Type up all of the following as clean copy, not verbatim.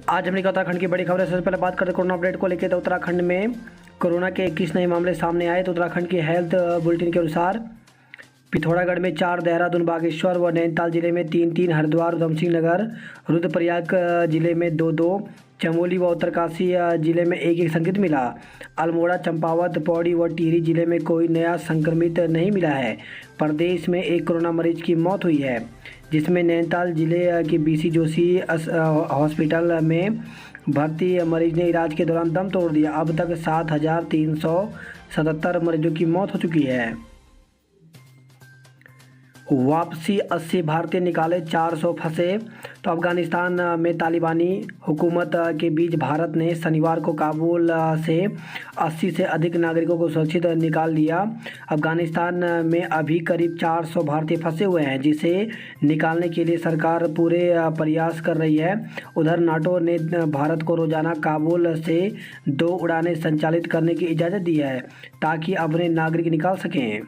आज हमने कहा उत्तराखंड की बड़ी खबर है। सबसे पहले बात करते हैं कोरोना अपडेट को लेकर। तो उत्तराखंड में कोरोना के 21 नए मामले सामने आए। तो उत्तराखंड की हेल्थ बुलेटिन के अनुसार पिथौरागढ़ में 4, देहरादून, बागेश्वर व नैनीताल जिले में 3, हरिद्वार, उधमसिंह नगर, रुद्रप्रयाग जिले में 2, चमोली व उत्तरकाशी जिले में 1 संक्रमित मिला। अल्मोड़ा, चंपावत, पौड़ी व टिहरी जिले में कोई नया संक्रमित नहीं मिला है। प्रदेश में एक कोरोना मरीज की मौत हुई है, जिसमें नैनीताल जिले के बीसी जोशी हॉस्पिटल में भर्ती मरीज ने इलाज के दौरान दम तोड़ दिया। अब तक 7,377 मरीजों की मौत हो चुकी है। वापसी 80 भारतीय निकाले, 400 फंसे। तो अफगानिस्तान में तालिबानी हुकूमत के बीच भारत ने शनिवार को काबुल से 80 से अधिक नागरिकों को सुरक्षित निकाल लिया। अफगानिस्तान में अभी करीब 400 भारतीय फंसे हुए हैं, जिसे निकालने के लिए सरकार पूरे प्रयास कर रही है। उधर नाटो ने भारत को रोजाना काबुल से 2 उड़ानें संचालित करने की इजाज़त दी है, ताकि अपने नागरिक निकाल सकें।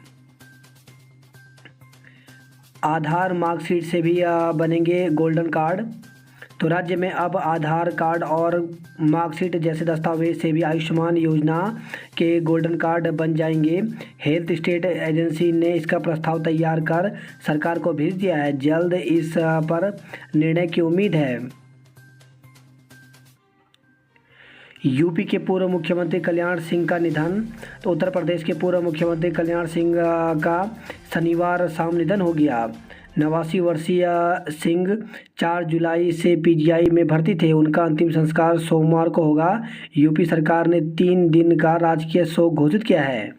आधार मार्कशीट से भी बनेंगे गोल्डन कार्ड। तो राज्य में अब आधार कार्ड और मार्कशीट जैसे दस्तावेज से भी आयुष्मान योजना के गोल्डन कार्ड बन जाएंगे। हेल्थ स्टेट एजेंसी ने इसका प्रस्ताव तैयार कर सरकार को भेज दिया है। जल्द इस पर निर्णय की उम्मीद है। यूपी के पूर्व मुख्यमंत्री कल्याण सिंह का निधन। तो उत्तर प्रदेश के पूर्व मुख्यमंत्री कल्याण सिंह का शनिवार शाम निधन हो गया। 89 वर्षीय सिंह 4 जुलाई से पीजीआई में भर्ती थे। उनका अंतिम संस्कार सोमवार को होगा। यूपी सरकार ने 3 दिन का राजकीय शोक घोषित किया है।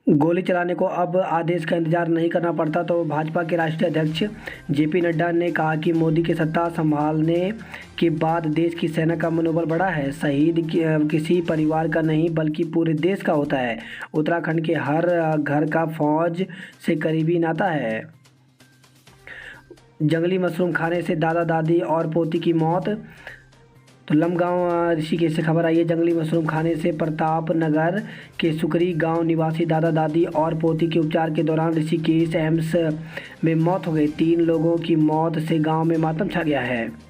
गोली चलाने को अब आदेश का इंतजार नहीं करना पड़ता। तो भाजपा के राष्ट्रीय अध्यक्ष जेपी नड्डा ने कहा कि मोदी के सत्ता संभालने के बाद देश की सेना का मनोबल बढ़ा है। शहीद किसी परिवार का नहीं, बल्कि पूरे देश का होता है। उत्तराखंड के हर घर का फौज से करीबी नाता है। जंगली मशरूम खाने से दादा दादी और पोती की मौत। तो लमगांव ऋषिकेश से खबर आई है। जंगली मशरूम खाने से प्रताप नगर के सुकरी गांव निवासी दादा दादी और पोती के उपचार के दौरान ऋषिकेश एम्स में मौत हो गई। 3 लोगों की मौत से गांव में मातम छा गया है।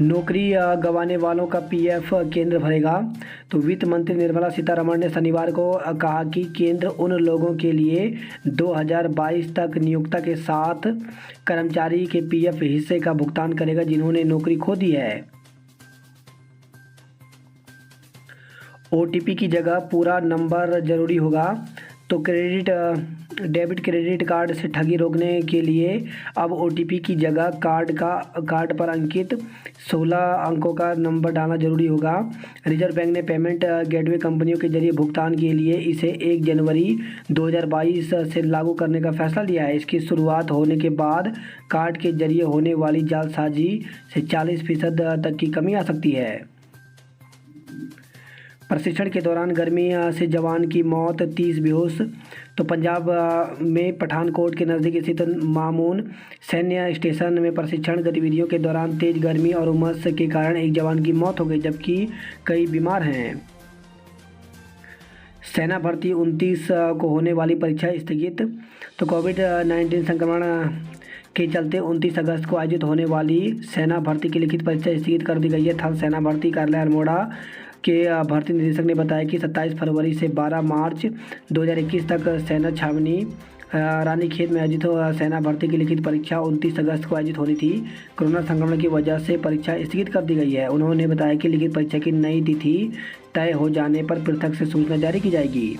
नौकरी गंवाने वालों का पीएफ केंद्र भरेगा। तो वित्त मंत्री निर्मला सीतारमण ने शनिवार को कहा कि केंद्र उन लोगों के लिए 2022 तक नियोक्ता के साथ कर्मचारी के पीएफ हिस्से का भुगतान करेगा, जिन्होंने नौकरी खो दी है। ओटीपी की जगह पूरा नंबर जरूरी होगा। तो डेबिट क्रेडिट कार्ड से ठगी रोकने के लिए अब ओटीपी की जगह कार्ड पर अंकित 16 अंकों का नंबर डालना जरूरी होगा। रिजर्व बैंक ने पेमेंट गेटवे कंपनियों के जरिए भुगतान के लिए इसे 1 जनवरी 2022 से लागू करने का फैसला लिया है। इसकी शुरुआत होने के बाद कार्ड के जरिए होने वाली जालसाजी से 40% तक की कमी आ सकती है। प्रशिक्षण के दौरान गर्मी से जवान की मौत, 30 बेहोश। तो पंजाब में पठानकोट के नज़दीक स्थित मामून सैन्य स्टेशन में प्रशिक्षण गतिविधियों के दौरान तेज गर्मी और उमस के कारण एक जवान की मौत हो गई, जबकि कई बीमार हैं। सेना भर्ती 29 को होने वाली परीक्षा स्थगित। तो कोविड-19 संक्रमण के चलते 29 अगस्त को आयोजित होने वाली सेना भर्ती की लिखित परीक्षा स्थगित कर दी गई है। थल सेना भर्ती कार्यालय अल्मोड़ा के भर्ती निदेशक ने बताया कि 27 फरवरी से 12 मार्च 2021 तक सेना छावनी रानीखेत में आयोजित सेना भर्ती की लिखित परीक्षा 29 अगस्त को आयोजित होनी थी। कोरोना संक्रमण की वजह से परीक्षा स्थगित कर दी गई है। उन्होंने बताया कि लिखित परीक्षा की नई तिथि तय हो जाने पर पृथक से सूचना जारी की जाएगी।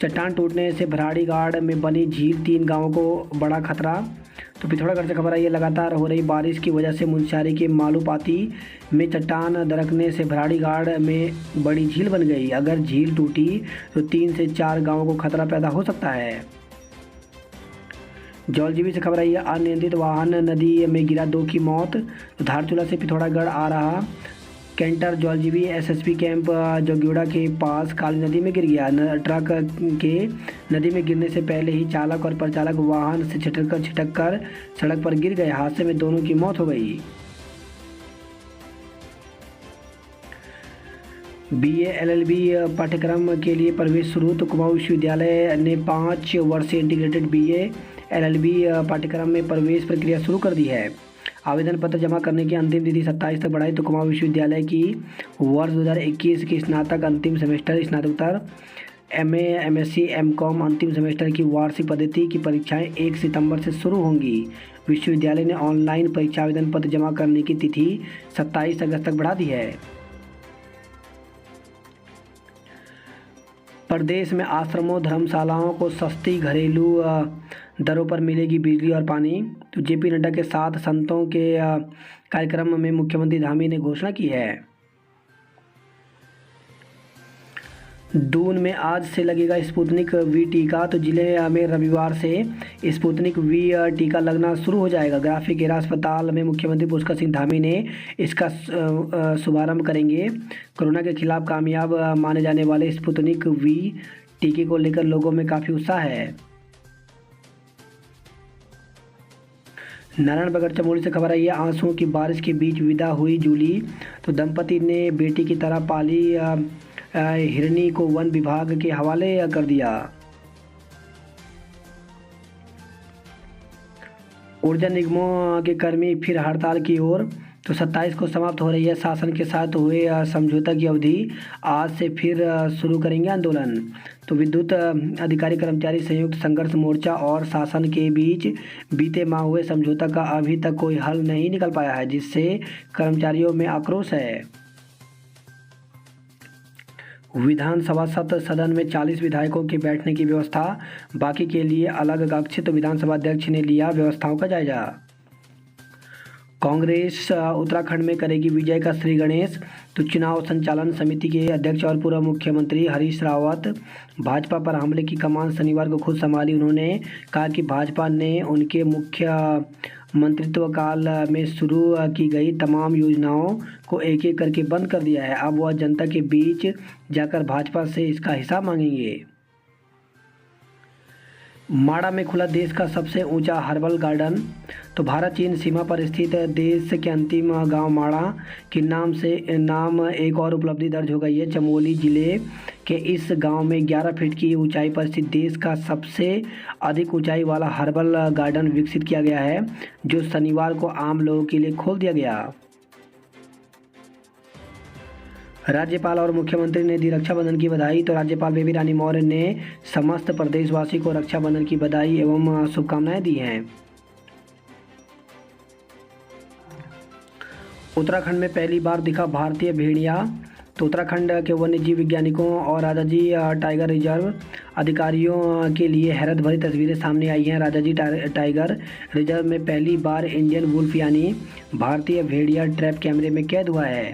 चट्टान टूटने से भराड़ीघाट में बनी झील, 3 गाँवों को बड़ा खतरा। तो पिथौरागढ़ से खबर आई है। लगातार हो रही बारिश की वजह से मुंशियारी के मालूपाती में चट्टान दरकने से भराड़ीघाट में बड़ी झील बन गई। अगर झील टूटी तो 3 से 4 गांवों को खतरा पैदा हो सकता है। जौलजीबी से खबर आई है। अनियंत्रित वाहन नदी में गिरा, 2 की मौत। तो धारचूला से पिथौरागढ़ आ रहा कैंटर जौलजीबी एसएसपी कैंप जोगियोड़ा के पास काली नदी में गिर गया। ट्रक के नदी में गिरने से पहले ही चालक और परिचालक वाहन से छिटक कर सड़क पर गिर गए। हादसे में दोनों की मौत हो गई। बीए एलएलबी पाठ्यक्रम के लिए प्रवेश शुरू। तो कुमाऊं विश्वविद्यालय ने 5 वर्षीय इंटीग्रेटेड बीए एलएलबी पाठ्यक्रम में प्रवेश प्रक्रिया शुरू कर दी है। आवेदन पत्र जमा करने की अंतिम तिथि 27 तक बढ़ाई। तो कुमाऊं विश्वविद्यालय की वर्ष 2021 की स्नातक अंतिम सेमेस्टर, स्नातकोत्तर, MA, MSc, MCOM अंतिम सेमेस्टर की वार्षिक पद्धति की परीक्षाएं 1 सितंबर से शुरू होंगी। विश्वविद्यालय ने ऑनलाइन परीक्षा आवेदन पत्र जमा करने की तिथि 27 अगस्त तक बढ़ा दी है। प्रदेश में आश्रमों, धर्मशालाओं को सस्ती घरेलू दरों पर मिलेगी बिजली और पानी। तो JP नड्डा के साथ संतों के कार्यक्रम में मुख्यमंत्री धामी ने घोषणा की है। दून में आज से लगेगा स्पुतनिक V टीका। तो जिले में रविवार से स्पुतनिक V टीका लगना शुरू हो जाएगा। ग्राफिक एरा अस्पताल में मुख्यमंत्री पुष्कर सिंह धामी ने इसका शुभारंभ करेंगे। कोरोना के खिलाफ कामयाब माने जाने वाले स्पुतनिक V टीके को लेकर लोगों में काफ़ी उत्साह है। नारायणनगर चमोली से खबर आई है, आंसुओं की बारिश के बीच विदा हुई जूली। तो दंपति ने बेटी की तरह पाली हिरनी को वन विभाग के हवाले कर दिया। ऊर्जा निगमों के कर्मी फिर हड़ताल की ओर। तो 27 को समाप्त हो रही है शासन के साथ हुए समझौता की अवधि। आज से फिर शुरू करेंगे आंदोलन। तो विद्युत अधिकारी कर्मचारी संयुक्त संघर्ष मोर्चा और शासन के बीच बीते माह हुए समझौता का अभी तक कोई हल नहीं निकल पाया है, जिससे कर्मचारियों में आक्रोश है। विधानसभा सत्र सदन में 40 विधायकों के बैठने की व्यवस्था, बाकी के लिए अलग कक्ष। तो विधानसभा अध्यक्ष ने लिया व्यवस्थाओं का जायजा। कांग्रेस उत्तराखंड में करेगी विजय का श्री गणेश। तो चुनाव संचालन समिति के अध्यक्ष और पूर्व मुख्यमंत्री हरीश रावत भाजपा पर हमले की कमान शनिवार को खुद संभाली। उन्होंने कहा कि भाजपा ने उनके मुख्य मंत्रित्व काल में शुरू की गई तमाम योजनाओं को एक एक करके बंद कर दिया है। अब वह जनता के बीच जाकर भाजपा से इसका हिसाब मांगेंगे। माड़ा में खुला देश का सबसे ऊंचा हर्बल गार्डन। तो भारत चीन सीमा पर स्थित देश के अंतिम गांव माड़ा के नाम एक और उपलब्धि दर्ज हो गई है। चमोली जिले के इस गांव में 11 फीट की ऊंचाई पर स्थित देश का सबसे अधिक ऊंचाई वाला हर्बल गार्डन विकसित किया गया है, जो शनिवार को आम लोगों के लिए खोल दिया गया। राज्यपाल और मुख्यमंत्री ने दी रक्षाबंधन की बधाई। तो राज्यपाल बेबी रानी मौर्य ने समस्त प्रदेशवासी को रक्षाबंधन की बधाई एवं शुभकामनाएं दी हैं। उत्तराखंड में पहली बार दिखा भारतीय भेड़िया। तो उत्तराखंड के वन्यजीव वैज्ञानिकों और राजाजी टाइगर रिजर्व अधिकारियों के लिए हैरत भरी तस्वीरें सामने आई हैं। राजाजी टाइगर रिजर्व में पहली बार इंडियन वुल्फ यानी भारतीय भेड़िया ट्रैप कैमरे में कैद हुआ है।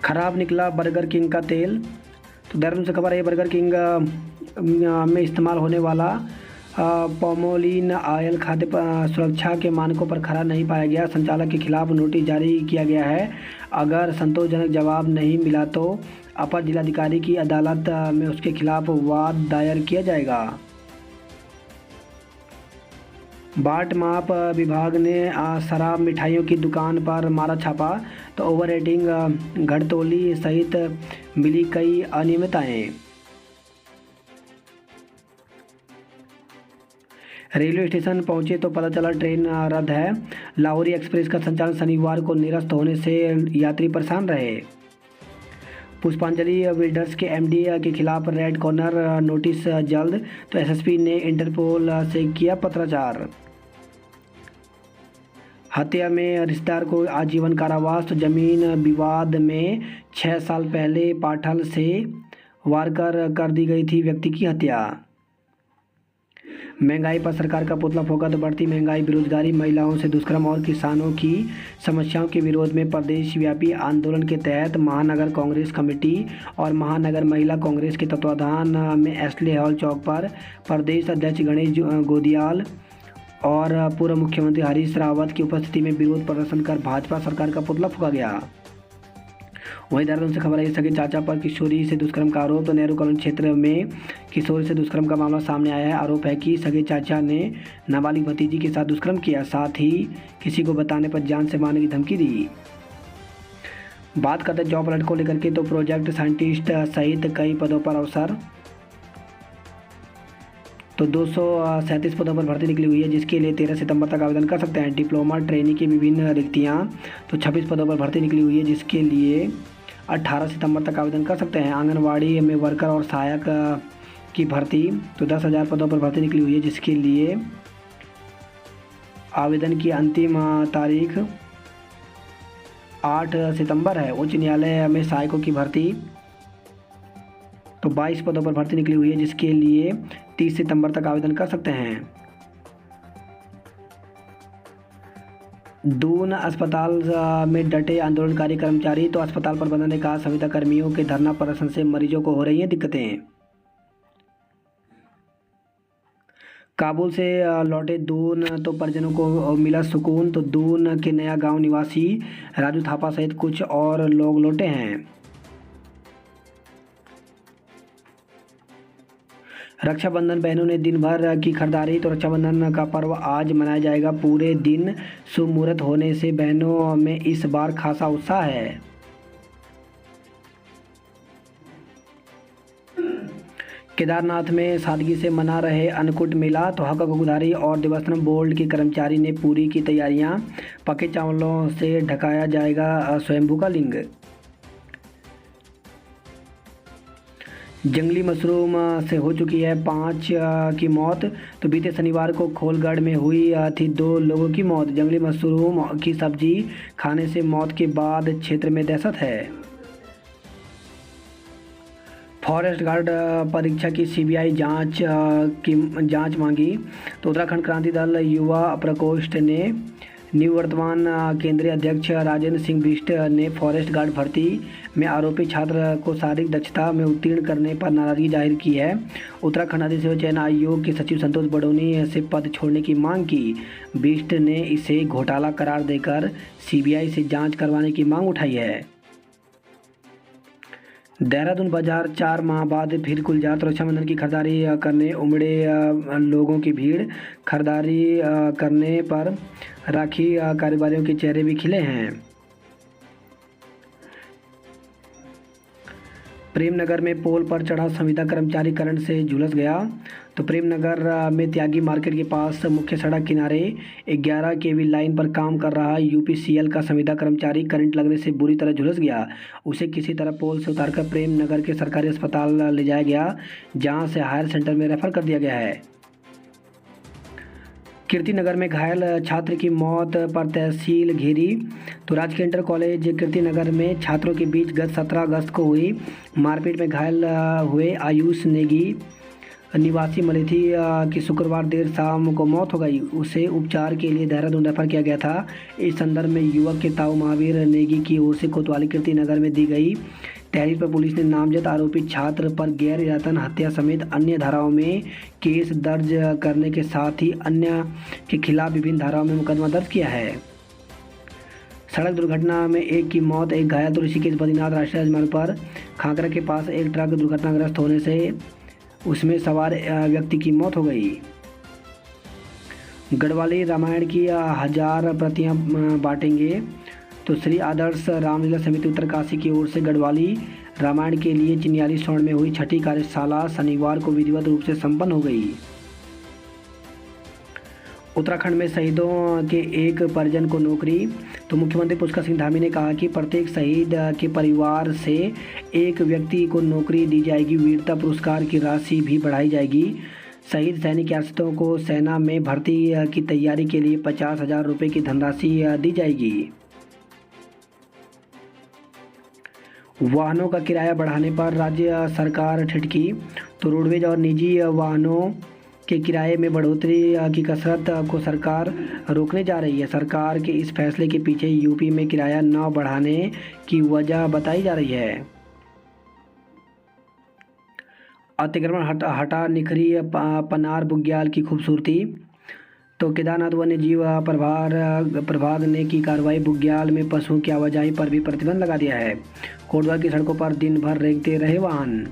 खराब निकला बर्गर किंग का तेल। तो देहरादून से खबर है, बर्गर किंग में इस्तेमाल होने वाला पॉमोलिन ऑयल खाद्य सुरक्षा के मानकों पर खरा नहीं पाया गया। संचालक के खिलाफ नोटिस जारी किया गया है। अगर संतोषजनक जवाब नहीं मिला तो अपर जिलाधिकारी की अदालत में उसके खिलाफ वाद दायर किया जाएगा। बाट माप विभाग ने शराब मिठाइयों की दुकान पर मारा छापा। तो ओवर रेटिंग घटतोली सहित मिली कई अनियमितताएं। रेलवे स्टेशन पहुंचे तो पता चला ट्रेन रद्द है। लाहौरी एक्सप्रेस का संचालन शनिवार को निरस्त होने से यात्री परेशान रहे। पुष्पांजलि बिल्डर्स के MD के खिलाफ रेड कॉर्नर नोटिस जल्द। तो SSP ने इंटरपोल से किया पत्राचार। हत्या में रिश्तेदार को आजीवन कारावास। तो जमीन विवाद में 6 साल पहले पाठल से वार कर दी गई थी व्यक्ति की हत्या। महंगाई पर सरकार का पुतला फूंका। तो बढ़ती महंगाई, बेरोजगारी, महिलाओं से दुष्कर्म और किसानों की समस्याओं के विरोध में प्रदेश व्यापी आंदोलन के तहत महानगर कांग्रेस कमेटी और महानगर महिला कांग्रेस के तत्वाधान में एस्ले हॉल चौक पर प्रदेश अध्यक्ष गणेश गोदियाल और पूर्व मुख्यमंत्री हरीश रावत की उपस्थिति में विरोध प्रदर्शन कर भाजपा सरकार का पुतला फूंका गया। वहीं देहरादून से खबर है, सगे चाचा पर किशोरी से दुष्कर्म का आरोप। तो नेहरू कॉलोनी क्षेत्र में किशोरी से दुष्कर्म का मामला सामने आया है। आरोप है कि सगे चाचा ने नाबालिग भतीजी के साथ दुष्कर्म किया, साथ ही किसी को बताने पर जान से मारने की धमकी दी। बात करते हैं जॉब अलर्ट को लेकर के। तो प्रोजेक्ट साइंटिस्ट सहित कई पदों पर अवसर। तो 237 पदों पर भर्ती निकली हुई है, जिसके लिए 13 सितंबर तक आवेदन कर सकते हैं। डिप्लोमा ट्रेनी की विभिन्न रिक्तियाँ, तो 26 पदों पर भर्ती निकली हुई है, जिसके लिए 18 सितंबर तक आवेदन कर सकते हैं। आंगनवाड़ी में वर्कर और सहायक की भर्ती, तो 10,000 पदों पर भर्ती निकली हुई है, जिसके लिए आवेदन की अंतिम तारीख 8 सितंबर है। उच्च न्यायालय में सहायकों की भर्ती, तो 22 पदों पर भर्ती निकली हुई है, जिसके लिए 30 सितंबर तक आवेदन कर सकते हैं। दून अस्पताल में डटे आंदोलनकारी कर्मचारी, तो अस्पताल प्रबंधन ने कहा संविदा कर्मियों के धरना प्रदर्शन से मरीजों को हो रही हैं दिक्कतें। काबुल से लौटे दून, तो परिजनों को मिला सुकून। तो दून के नया गांव निवासी राजू थापा सहित कुछ और लोग लौटे हैं। रक्षाबंधन, बहनों ने दिन भर की खरीदारी, तो रक्षाबंधन का पर्व आज मनाया जाएगा। पूरे दिन शुभ मुहूर्त होने से बहनों में इस बार खासा उत्साह है। केदारनाथ में सादगी से मना रहे अन्नकूट मेला, तो हक हकदारी और देवस्थानम बोर्ड के कर्मचारी ने पूरी की तैयारियां। पके चावलों से ढकाया जाएगा स्वयंभू का लिंग। जंगली मशरूम से हो चुकी है 5 की मौत, तो बीते शनिवार को खोलगढ़ में हुई थी 2 लोगों की मौत। जंगली मशरूम की सब्जी खाने से मौत के बाद क्षेत्र में दहशत है। फॉरेस्ट गार्ड परीक्षा की सीबीआई जांच मांगी, तो उत्तराखंड क्रांति दल युवा प्रकोष्ठ ने निवर्तमान केंद्रीय अध्यक्ष राजेंद्र सिंह बिष्ट ने फॉरेस्ट गार्ड भर्ती में आरोपी छात्र को शारीरिक दक्षता में उत्तीर्ण करने पर नाराजगी जाहिर की है। उत्तराखंड अधिसेवा चयन आयोग के सचिव संतोष बडोनी से पद छोड़ने की मांग की। बिष्ट ने इसे घोटाला करार देकर सीबीआई से जांच करवाने की मांग उठाई है। देहरादून बाजार 4 माह बाद फिर खुल तो रक्षाबंधन की खरीदारी करने उमड़े लोगों की भीड़। खरीदारी करने पर राखी कारोबारियों के चेहरे भी खिले हैं। प्रेमनगर में पोल पर चढ़ा संविदा कर्मचारी करंट से झुलस गया, तो प्रेमनगर में त्यागी मार्केट के पास मुख्य सड़क किनारे 11 केवी लाइन पर काम कर रहा यूपीसीएल का संविदा कर्मचारी करंट लगने से बुरी तरह झुलस गया। उसे किसी तरह पोल से उतारकर प्रेमनगर के सरकारी अस्पताल ले जाया गया, जहां से हायर सेंटर में रेफर कर दिया गया है। कीर्तिनगर में घायल छात्र की मौत पर तहसील घेरी, तो राजकीय इंटर कॉलेज कीर्तिनगर में छात्रों के बीच गत 17 अगस्त को हुई मारपीट में घायल हुए आयुष नेगी निवासी मलेथी की शुक्रवार देर शाम को मौत हो गई। उसे उपचार के लिए देहरादून रेफर किया गया था। इस संदर्भ में युवक के ताऊ महावीर नेगी की ओर से कोतवाली कीर्तिनगर में दी गई तहरीर पर पुलिस ने नामजद आरोपी छात्र पर गैर इरादतन हत्या समेत अन्य धाराओं में केस दर्ज करने के साथ ही अन्य के खिलाफ विभिन्न धाराओं में मुकदमा दर्ज किया है। सड़क दुर्घटना में एक की मौत, एक घायल, तो ऋषिकेश बद्रीनाथ राष्ट्रीय राजमार्ग पर खाकरा के पास एक ट्रक दुर्घटनाग्रस्त होने से उसमें सवार व्यक्ति की मौत हो गई। गढ़वाली रामायण की 1000 प्रतियां बांटेंगे, तो श्री आदर्श रामलीला समिति उत्तरकाशी की ओर से गढ़वाली रामायण के लिए चिन्याली स्वर्ण में हुई छठी कार्यशाला शनिवार को विधिवत रूप से संपन्न हो गई। उत्तराखंड में शहीदों के एक परिजन को नौकरी, तो मुख्यमंत्री पुष्कर सिंह धामी ने कहा कि प्रत्येक शहीद के परिवार से एक व्यक्ति को नौकरी दी जाएगी। वीरता पुरस्कार की राशि भी बढ़ाई जाएगी। शहीद सैनिक आश्रितों को सेना में भर्ती की तैयारी के लिए 50,000 रुपये की धनराशि दी जाएगी। वाहनों का किराया बढ़ाने पर राज्य सरकार ठिठकी, तो रोडवेज और निजी वाहनों के किराए में बढ़ोतरी की कसरत को सरकार रोकने जा रही है। सरकार के इस फैसले के पीछे यूपी में किराया न बढ़ाने की वजह बताई जा रही है। अतिक्रमण हटा निखरी पनार बुग्याल की खूबसूरती, तो केदारनाथ वन्य जीव प्रभाग ने की कार्रवाई। बुग्याल में पशुओं की आवाजाही पर भी प्रतिबंध लगा दिया है। कोटद्वार की सड़कों पर दिन भर रेंगते रहे वाहन।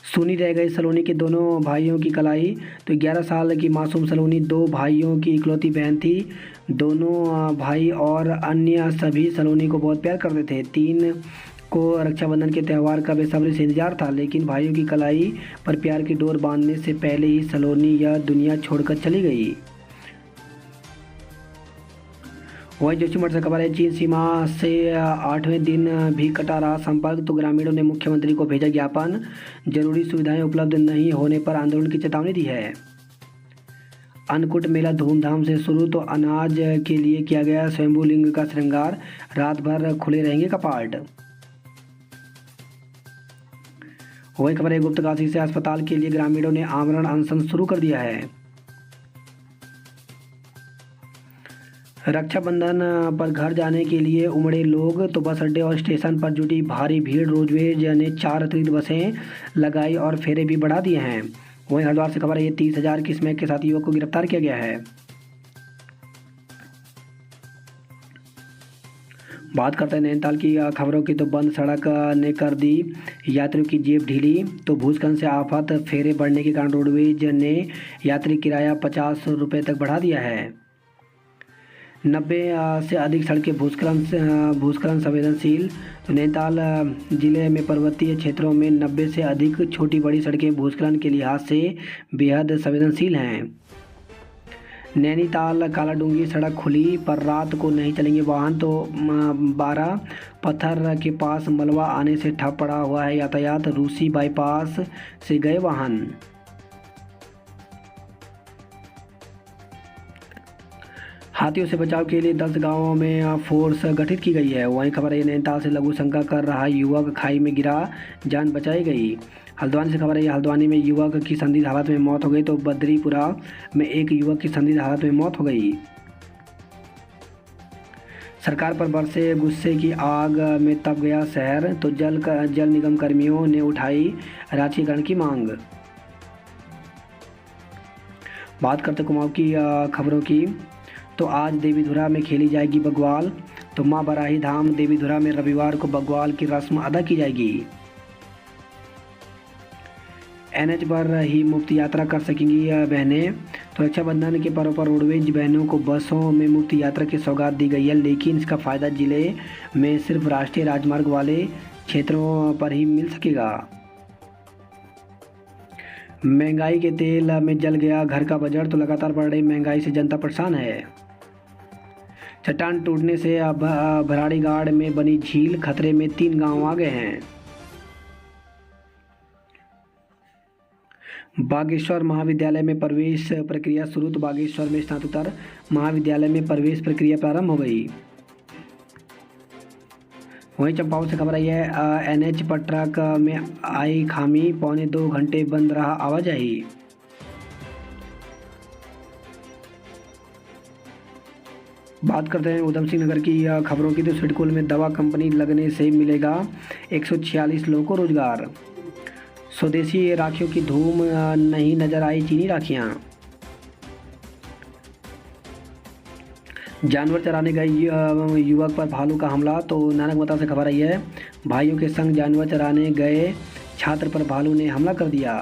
सुनी रह गई सलोनी के दोनों भाइयों की कलाई, तो 11 साल की मासूम सलोनी 2 भाइयों की इकलौती बहन थी। दोनों भाई और अन्य सभी सलोनी को बहुत प्यार करते थे। 3 को रक्षाबंधन के त्यौहार का बेसब्री से इंतजार था, लेकिन भाइयों की कलाई पर प्यार की डोर बांधने से पहले ही सलोनी यह दुनिया छोड़कर चली गई। वही जोशीमठ से खबर है, चीन सीमा से 8वें दिन भी कटा रहा संपर्क, तो ग्रामीणों ने मुख्यमंत्री को भेजा ज्ञापन। जरूरी सुविधाएं उपलब्ध नहीं होने पर आंदोलन की चेतावनी दी है। अन्नकूट मेला धूमधाम से शुरू, तो अनाज के लिए किया गया स्वयंभू लिंग का श्रृंगार, रात भर खुले रहेंगे कपाट। वही खबर है, गुप्तकाशी से अस्पताल के लिए ग्रामीणों ने आमरण अनशन शुरू कर दिया है। रक्षाबंधन पर घर जाने के लिए उमड़े लोग, तो बस अड्डे और स्टेशन पर जुटी भारी भीड़। रोडवेज ने 4 अतिरिक्त बसें लगाई और फेरे भी बढ़ा दिए हैं। वहीं हरिद्वार से खबर है, ये 30,000 की स्मैक के साथ युवक को गिरफ्तार किया गया है। बात करते हैं नैनीताल की खबरों की, तो बंद सड़क ने कर दी यात्रियों की जेब ढीली, तो भूस्खलन से आफत, फेरे बढ़ने के कारण रोडवेज ने यात्री किराया 50 रुपये तक बढ़ा दिया है। 90 से अधिक सड़कें भूस्खलन संवेदनशील, तो नैनीताल जिले में पर्वतीय क्षेत्रों में 90 से अधिक छोटी बड़ी सड़कें भूस्खलन के लिहाज से बेहद संवेदनशील हैं। नैनीताल कालाडूंगी सड़क खुली, पर रात को नहीं चलेंगे वाहन, तो 12 पत्थर के पास मलबा आने से ठप पड़ा हुआ है यातायात। रूसी बाईपास से गए वाहन। हाथियों से बचाव के लिए 10 गांवों में फोर्स गठित की गई है। वहीं खबर है, नैनीताल से लघु शंका कर रहा युवक खाई में गिरा, जान बचाई गई। हल्द्वानी से खबर है, हल्द्वानी में युवक की संदिग्ध हालत में मौत हो गई, तो बद्रीपुरा में एक युवक की संदिग्ध हालत में मौत हो गई। सरकार पर बरसे गुस्से की आग में तप गया शहर, तो जल निगम कर्मियों ने उठाई राजकीयकरण की मांग। बात करते कुमाऊं की खबरों की, तो आज देवीधुरा में खेली जाएगी बग्वाल, तो मां बराही धाम देवीधुरा में रविवार को बग्वाल की रस्म अदा की जाएगी। एनएच पर ही मुफ्त यात्रा कर सकेंगी बहनें, तो रक्षाबंधन के पर्व पर रोडवेज बहनों को बसों में मुफ्त यात्रा की सौगात दी गई है, लेकिन इसका फ़ायदा जिले में सिर्फ राष्ट्रीय राजमार्ग वाले क्षेत्रों पर ही मिल सकेगा। महंगाई के तेल में जल गया घर का बजट, तो लगातार बढ़ रही महंगाई से जनता परेशान है। चट्टान टूटने से अब भराड़ीगाड़ में बनी झील, खतरे में 3 गांव आ गए हैं। बागेश्वर महाविद्यालय में प्रवेश प्रक्रिया शुरू, तो बागेश्वर में स्नातकोत्तर महाविद्यालय में प्रवेश प्रक्रिया प्रारंभ हो गई। वहीं चंपावत से खबर आई है, एनएच पर ट्रक में आई खामी, 1.25 घंटे बंद रहा आवाजाही। बात करते हैं उधम सिंह नगर की खबरों की, तो सिडकुल में दवा कंपनी लगने से मिलेगा 146 लोगों को रोजगार। स्वदेशी राखियों की धूम, नहीं नजर आई चीनी राखियां। जानवर चराने गए युवक पर भालू का हमला, तो नानकमता से खबर आई है, भाइयों के संग जानवर चराने गए छात्र पर भालू ने हमला कर दिया।